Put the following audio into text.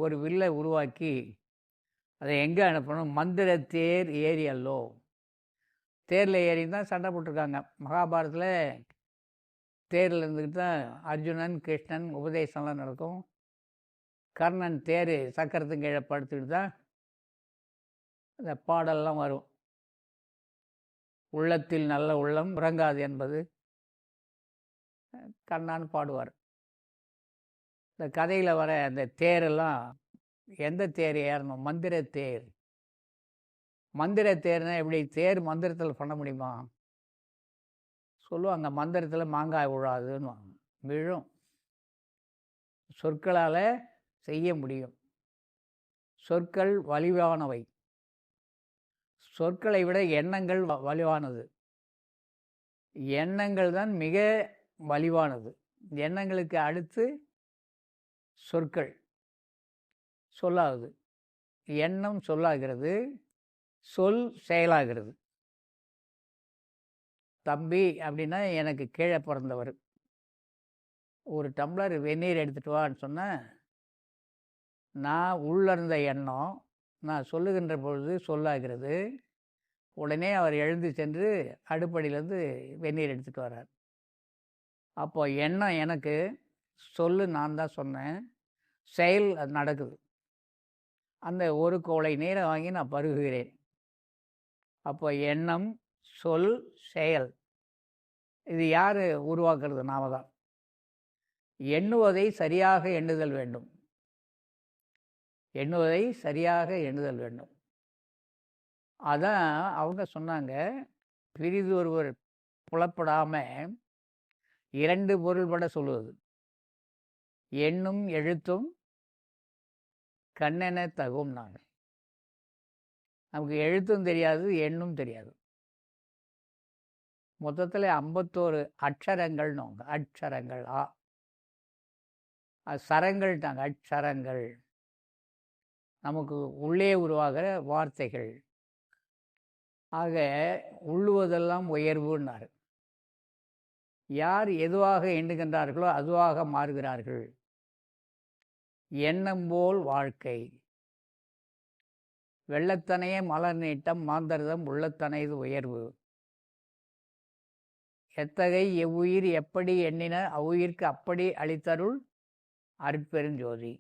ஒரு வில்லை உருவாக்கி அதை எங்கே அனுப்பணும்? மந்திர தேர் ஏறி அல்லோ. தேரில் ஏறி தான் சண்டை போட்டிருக்காங்க. மகாபாரதத்தில் தேரில் இருந்துக்கிட்டு தான் அர்ஜுனன் கிருஷ்ணன் உபதேசம்லாம் நடக்கும். கர்ணன் தேர் சக்கரத்துக்கு கீழே படுத்துக்கிட்டு தான் இந்த பாடல்லாம் வரும். உள்ளத்தில் நல்ல உள்ளம் உறங்காது என்பது கண்ணான்னு பாடுவார். இந்த கதையில் வர அந்த தேரெல்லாம் எந்த தேர் ஏறணும்? மந்திர தேர். மந்திர தேர்னா எப்படி? தேர் மந்திரத்தில் பண்ண முடியுமா? சொல்லுவாங்க மந்திரத்தில் மாங்காய் விழாதுன்னு. விழும். சொற்களால் செய்ய முடியும். சொற்கள் வலிவானவை. சொற்களை விட எண்ணங்கள் வலிவானது. எண்ணங்கள் தான் மிக வலிவானது. எண்ணங்களுக்கு அடுத்து சொற்கள். சொல்லாகுது. எண்ணம் சொல்லாகிறது, சொல் செயலாகிறது. தம்பி அப்படின்னா எனக்கு கீழே பிறந்தவர். ஒரு டம்ளர் வெந்நீர் எடுத்துகிட்டு வான்னு சொன்னால் நான் உள்ளிருந்த எண்ணம் நான் சொல்லுகின்ற பொழுது சொல்லாகிறது. உடனே அவர் எழுந்து சென்று அடுப்படியிலேருந்து வெந்நீர் எடுத்துகிட்டு வர்றார். அப்போ எண்ணம் எனக்கு, சொல்லு நான் தான் சொன்னேன், செயல் அது நடக்குது. அந்த ஒரு கோளை நீரை வாங்கி நான் பருகுகிறேன். அப்போ எண்ணம், சொல், செயல் இது யார் உருவாக்குறது? நாம தான். எண்ணுவதை சரியாக எண்ணுதல் வேண்டும். எண்ணுவதை சரியாக எண்ணுதல் வேண்டும். அதான் அவங்க சொன்னாங்க, பிரிது ஒருவர் புலப்படாமல் இரண்டு பொருள்பட சொல்லுவது. எண்ணும் எழுத்தும் கண்ணென தகும். நாங்கள் நமக்கு எழுத்தும் தெரியாது, எண்ணும் தெரியாது. மொத்தத்தில் 51 அட்சரங்கள்னு. அட்சரங்கள். சரங்கள்ட்டாங்க. அட்சரங்கள் நமக்கு உள்ளே உருவாகிற வார்த்தைகள். ஆக உள்ளுவதெல்லாம் உயர்வுன்னார். யார் எதுவாக எண்ணுகின்றார்களோ அதுவாக மாறுகிறார்கள். எண்ணம் போல் வாழ்க்கை. வெள்ளத்தனைய மலர் நீட்டம் மாந்தர்தம் உள்ளத்தனைது உயர்வு. எத்தகை எவ்வுயிர் எப்படி எண்ணின அவ்வுயிர்க்கு அப்படி அளித்தருள் அருட்பெருஞ்சோதி.